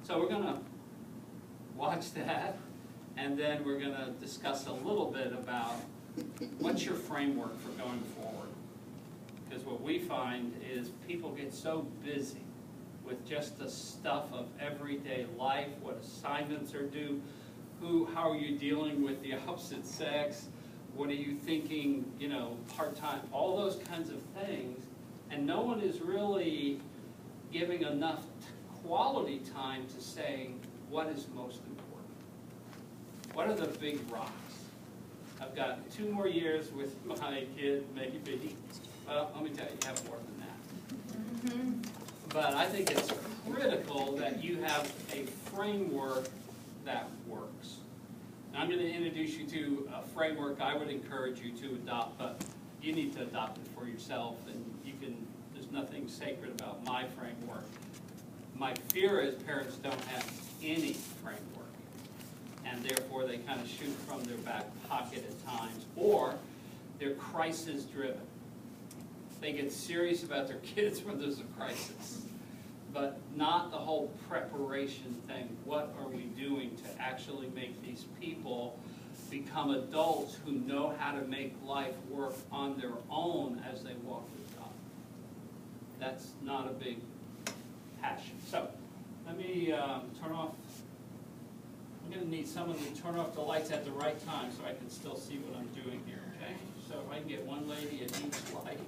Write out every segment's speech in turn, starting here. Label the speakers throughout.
Speaker 1: So we're going to watch that, and then we're going to discuss a little bit about what's your framework for going forward. Because what we find is people get so busy with just the stuff of everyday life, what assignments are due, how are you dealing with the opposite sex, what are you thinking, you know, part-time, all those kinds of things, and no one is really giving enough quality time to saying what is most important. What are the big rocks? I've got 2 more years with my kid, maybe. Well, let me tell you, you have more than that. Mm-hmm. But I think it's critical that you have a framework that works. And I'm going to introduce you to a framework I would encourage you to adopt, but you need to adopt it for yourself, and you can, there's nothing sacred about my framework. My fear is parents don't have any framework, and therefore they kind of shoot from their back pocket at times, or they're crisis-driven. They get serious about their kids when there's a crisis, but not the whole preparation thing. What are we doing to actually make these people become adults who know how to make life work on their own as they walk with God? That's not a big passion. So let me turn off. I'm going to need someone to turn off the lights at the right time so I can still see what I'm doing here, okay? So if I can get one lady at each light.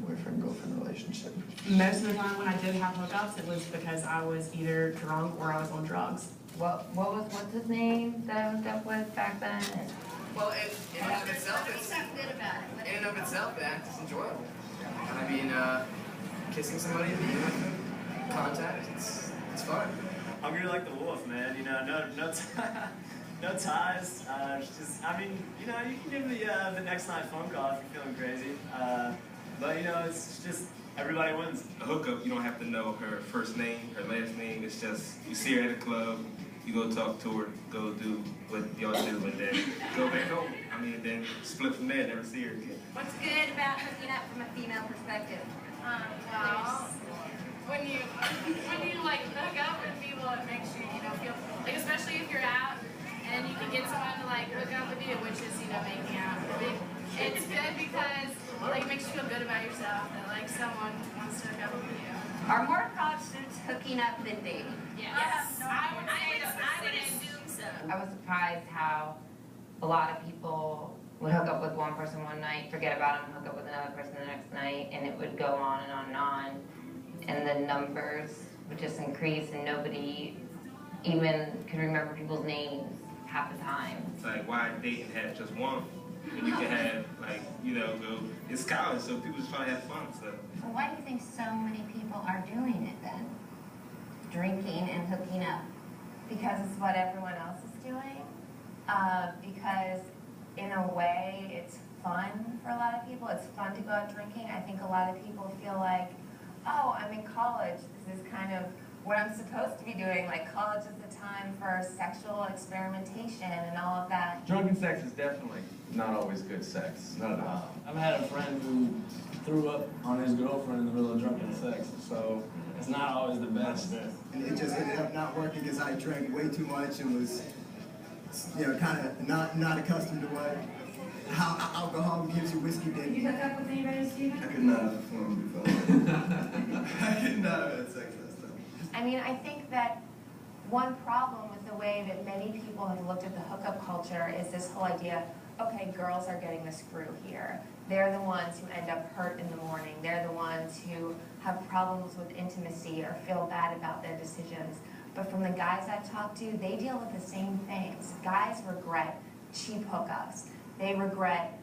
Speaker 2: Boyfriend-girlfriend relationship?
Speaker 3: Most of the time when I did have hookups, it was because I was either drunk or I was on drugs.
Speaker 4: What's his name that I hooked up with back then?
Speaker 5: Well, in and of itself, it's enjoyable. I mean, kissing somebody, being with them, contact, it's fun.
Speaker 6: Hungry like the wolf, man. You know, no ties. Just, I mean, you know, you can give the next night phone call if you're feeling crazy. But you know, it's just everybody wins.
Speaker 7: A hookup, you don't have to know her first name, her last name. It's just you see her at a club, you go talk to her, go do what y'all do, and then go back home. I mean, then split from there, never see her again.
Speaker 4: What's good about hooking up from a female perspective?
Speaker 8: Well, when you like hook up with people, it makes you feel like, especially if you're out and you can get someone to like hook up with you, which is making out. It's good because like it makes you feel good about yourself that like someone wants to hook up with you.
Speaker 4: Are more college students hooking up than dating?
Speaker 8: Yes. I would assume so.
Speaker 4: I was surprised how a lot of people would hook up with one person one night, forget about them, hook up with another person the next night, and it would go on and on and on. And the numbers would just increase, and nobody even could remember people's names half the time.
Speaker 7: It's like, why date and have just one? And you can have, like, go, it's college, so people just trying to have fun. So.
Speaker 4: Well, why do you think so many people are doing it then? Drinking and hooking up? Because it's what everyone else is doing? Because in a way it's fun for a lot of people. It's fun to go out drinking. I think a lot of people feel like, oh, I'm in college. This is kind of what I'm supposed to be doing. Like, college is the time for sexual experimentation and all of that.
Speaker 2: Drunken sex is definitely not always good sex. Not at all.
Speaker 9: I've had a friend who threw up on his girlfriend in the middle of drunken sex, so it's not always the best.
Speaker 10: And it just ended up not working because I drank way too much and was, kind of not accustomed to how alcohol gives you whiskey dick.
Speaker 4: You hook up with anybody, Stephen?
Speaker 10: I could not have performed before. I could not have had sex last time.
Speaker 4: I mean, I think that one problem with the way that many people have looked at the hookup culture is this whole idea, okay, girls are getting the screw here. They're the ones who end up hurt in the morning. They're the ones who have problems with intimacy or feel bad about their decisions. But from the guys I've talked to, they deal with the same things. Guys regret cheap hookups. They regret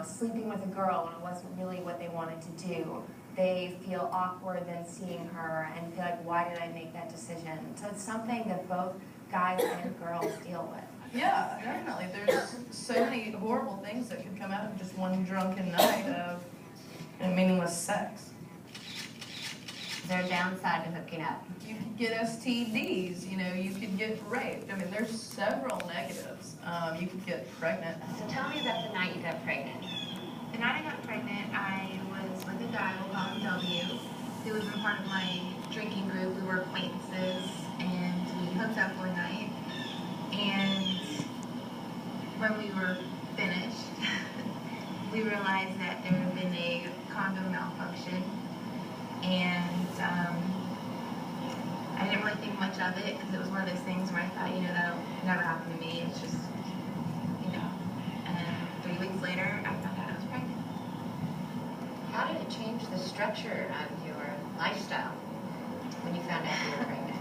Speaker 4: sleeping with a girl when it wasn't really what they wanted to do. They feel awkward then seeing her and feel like, why did I make that decision? So it's something that both guys and girls deal with.
Speaker 11: Yeah, definitely. There's so many horrible things that can come out of just one drunken night of meaningless sex.
Speaker 4: Is there a downside to hooking up?
Speaker 11: You could get STDs, you could get raped. I mean, there's several negatives. You could get pregnant.
Speaker 4: So tell me about the night you got pregnant.
Speaker 12: The night I got pregnant, I was with a guy, we'll call him W, who was a part of my drinking group. We were acquaintances, and we hooked up one night. And when we were finished, we realized that there had been a condom malfunction. And I didn't really think much of it because it was one of those things where I thought, that'll never happen to me. It's just, And 3 weeks later, I found out I was pregnant.
Speaker 4: How did it change the structure of your lifestyle when you found out you were pregnant?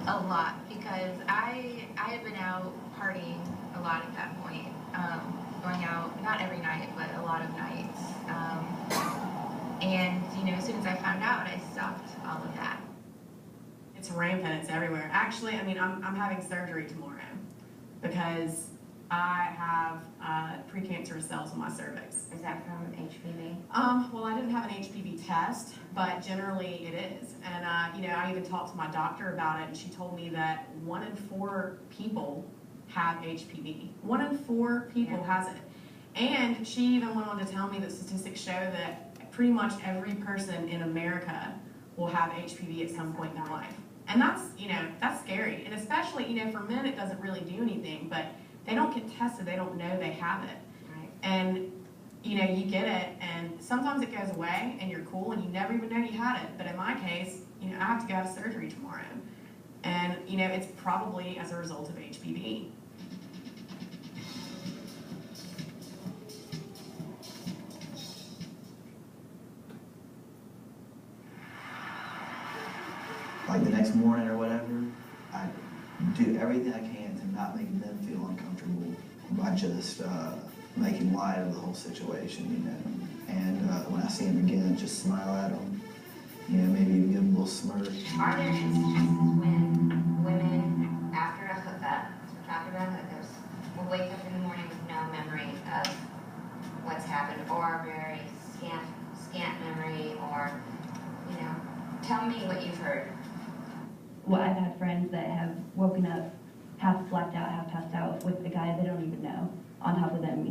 Speaker 12: A lot, because I had been out partying a lot at that point, going out, not every night, but a lot of nights. And, as soon as I found out, I stopped all of that.
Speaker 3: It's rampant, it's everywhere. Actually, I'm having surgery tomorrow because I have precancerous cells in my cervix.
Speaker 4: Is that from HPV?
Speaker 3: Well, I didn't have an HPV test, but generally it is. And, I even talked to my doctor about it, and she told me that 1 in 4 people have HPV. 1 in 4 people has it. And she even went on to tell me that statistics show that pretty much every person in America will have HPV at some point in their life. And that's, that's scary. And especially, for men, it doesn't really do anything, but they don't get tested, they don't know they have it.
Speaker 4: Right.
Speaker 3: And, you get it, and sometimes it goes away, and you're cool, and you never even know you had it. But in my case, I have to go have surgery tomorrow. And, it's probably as a result of HPV.
Speaker 13: Like the next morning or whatever, I do everything I can to not make them feel uncomfortable by just making light of the whole situation, And when I see them again, just smile at them, maybe even give them a little smirk.
Speaker 4: Are there instances when women, after a hookup, we're talking about hookups, will wake up in the morning with no memory of what's happened, or very scant memory, or, tell me what you've heard.
Speaker 14: Well, I've had friends that have woken up half blacked out, half passed out with a guy they don't even know on top of them,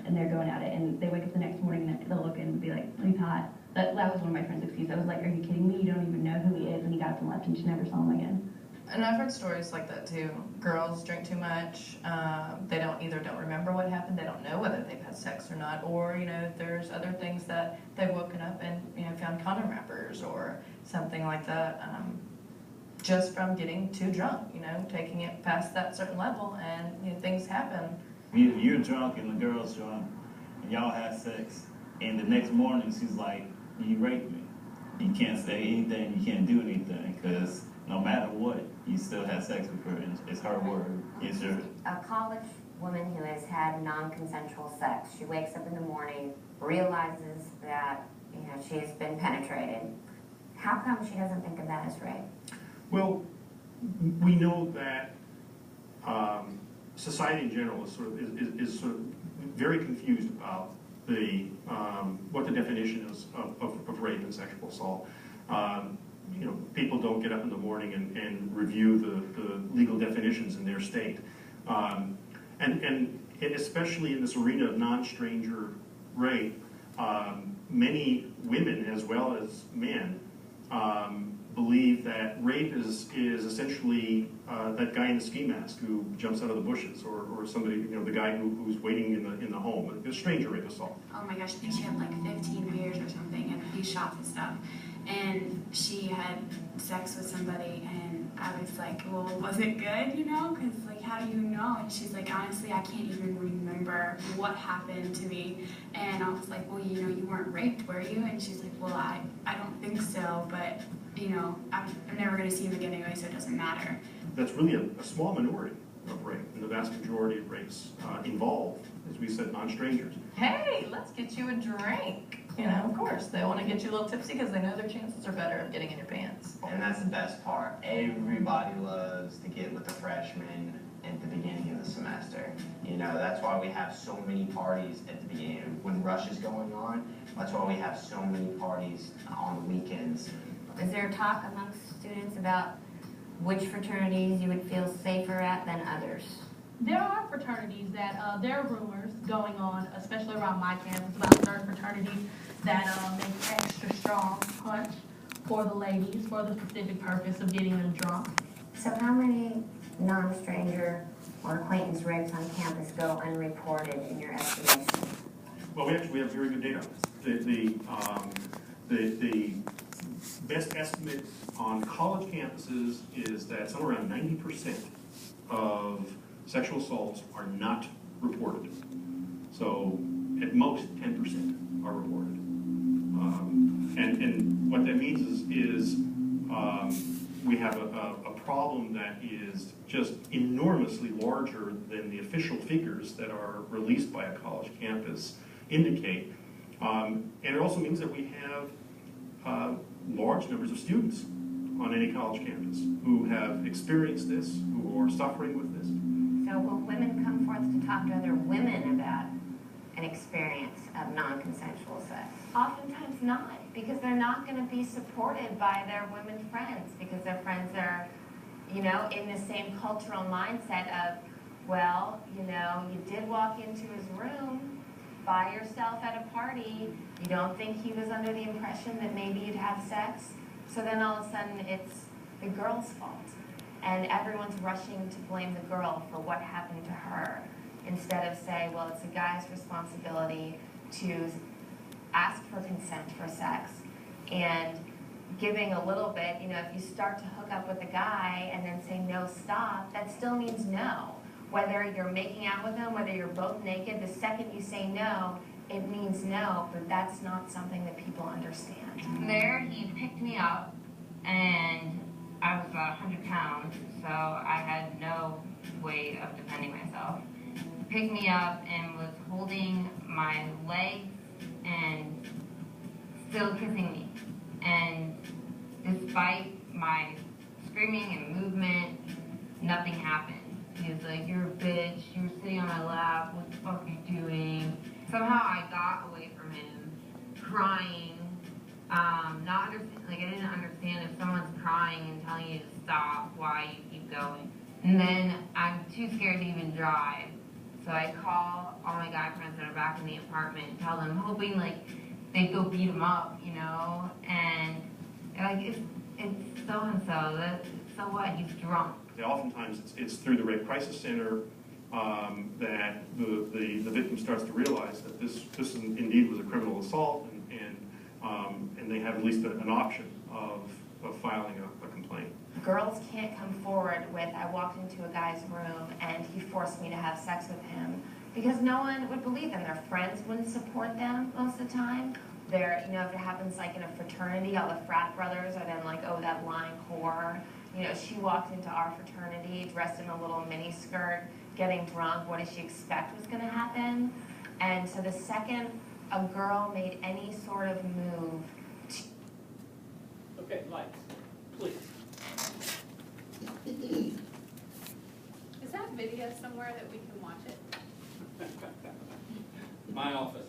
Speaker 14: and they're going at it, and they wake up the next morning and they'll look and be like, he's hot. That was one of my friend's excuses. I was like, are you kidding me? You don't even know who he is, and he got up and left, and she never saw him again.
Speaker 11: And I've heard stories like that too. Girls drink too much. They don't remember what happened. They don't know whether they've had sex or not. Or there's other things that they've woken up and found condom wrappers or something like that. Just from getting too drunk. Taking it past that certain level, and things happen.
Speaker 15: You're drunk and the girl's drunk, and y'all have sex, and the next morning she's like, "You raped me." You can't say anything. You can't do anything because no matter what, you still have sex with her, and it's her word. It's your.
Speaker 4: A college woman who has had non-consensual sex, she wakes up in the morning, realizes that she's been penetrated. How come she doesn't think of that as rape?
Speaker 16: Well, we know that society in general is sort of very confused about what the definition is of rape and sexual assault. People don't get up in the morning and review the legal definitions in their state, and especially in this arena of non-stranger rape, many women as well as men believe that rape is essentially that guy in the ski mask who jumps out of the bushes, or somebody, the guy who's waiting in the home, a stranger rape assault.
Speaker 8: Oh my gosh, I think she had like 15 beers or something, and he shot and stuff. And she had sex with somebody, and I was like, well, was it good, Because, like, how do you know? And she's like, honestly, I can't even remember what happened to me. And I was like, well, you weren't raped, were you? And she's like, well, I don't think so, but, I'm never going to see him again anyway, so it doesn't matter.
Speaker 16: That's really a small minority of rape, and the vast majority of rapes involve as we said, non-strangers.
Speaker 11: Hey, let's get you a drink. You know, of course, they want to get you a little tipsy because they know their chances are better of getting in your pants.
Speaker 5: And that's the best part. Everybody loves to get with the freshmen at the beginning of the semester. You know, that's why we have so many parties at the beginning. When rush is going on, that's why we have so many parties on the weekends.
Speaker 4: Is there talk amongst students about which fraternities you would feel safer at than others?
Speaker 8: There are fraternities that, there are rumors going on, especially around my campus, about certain fraternities that make extra strong punch for the ladies for the specific purpose of getting them drunk.
Speaker 4: So how many non-stranger or acquaintance rapes on campus go unreported in your estimation?
Speaker 16: Well, we actually have very good data on this. The best estimate on college campuses is that somewhere around 90% of sexual assaults are not reported. So at most 10% are reported. And what that means is we have a problem that is just enormously larger than the official figures that are released by a college campus indicate. And it also means that we have large numbers of students on any college campus who have experienced this, who are suffering with this.
Speaker 4: So will women come forth to talk to other women about an experience of non-consensual sex? Oftentimes not, because they're not going to be supported by their women friends, because their friends are, you know, in the same cultural mindset of, well, you know, you did walk into his room by yourself at a party, you don't think he was under the impression that maybe you'd have sex, so then all of a sudden it's the girl's fault. And everyone's rushing to blame the girl for what happened to her, instead of say, well, it's a guy's responsibility to ask for consent for sex, and giving a little bit, you know, if you start to hook up with a guy and then say no, stop, that still means no. Whether you're making out with him, whether you're both naked, the second you say no, it means no, but that's not something that people understand.
Speaker 17: There, he picked me up, and I was about 100 pounds, so I had no way of defending myself. He picked me up and was holding my legs and still kissing me. And despite my screaming and movement, nothing happened. He was like, "You're a bitch, you were sitting on my lap, what the fuck are you doing?" Somehow I got away from him, crying, not understand, like I didn't understand if someone's crying and telling you to stop, why you keep going. And then I'm too scared to even drive. So I call all my guy friends that are back in the apartment and tell them, hoping like they'd go beat him up, you know, and they're like, it's so-and-so, so what, he's drunk.
Speaker 16: Yeah, oftentimes it's through the Rape Crisis Center that the victim starts to realize that this indeed was a criminal assault, and they have at least an option of filing a complaint.
Speaker 4: Girls can't come forward with, I walked into a guy's room and he forced me to have sex with him, because no one would believe them. Their friends wouldn't support them most of the time. You know, if it happens like in a fraternity, all the frat brothers are then like, oh, that lying whore. You know, she walked into our fraternity dressed in a little mini skirt, getting drunk. What did she expect was going to happen? And so the second a girl made any sort of move.
Speaker 1: Okay, lights, please.
Speaker 8: Is that video somewhere that we can watch it?
Speaker 1: My office.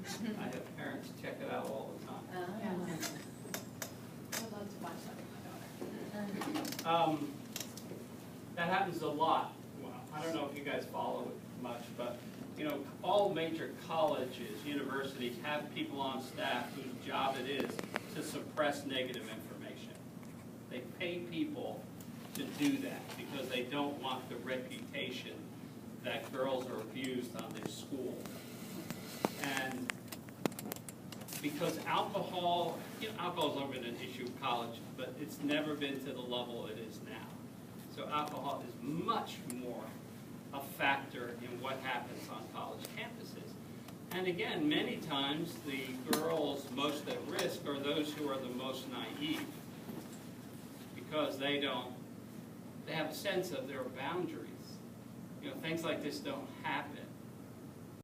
Speaker 1: I have parents check it out all the time.
Speaker 8: I'd love to watch that with my daughter.
Speaker 1: That happens a lot. Well, I don't know if you guys follow it much, but you know, all major colleges, universities have people on staff whose job it is to suppress negative information. They pay people to do that because they don't want the reputation that girls are abused on their school. And because alcohol, you know, alcohol's never been an issue in college, but it's never been to the level it is now. So alcohol is much more a factor in what happens on college campuses. And again, many times the girls most at risk are those who are the most naive, because they have a sense of their boundaries. things like this don't happen,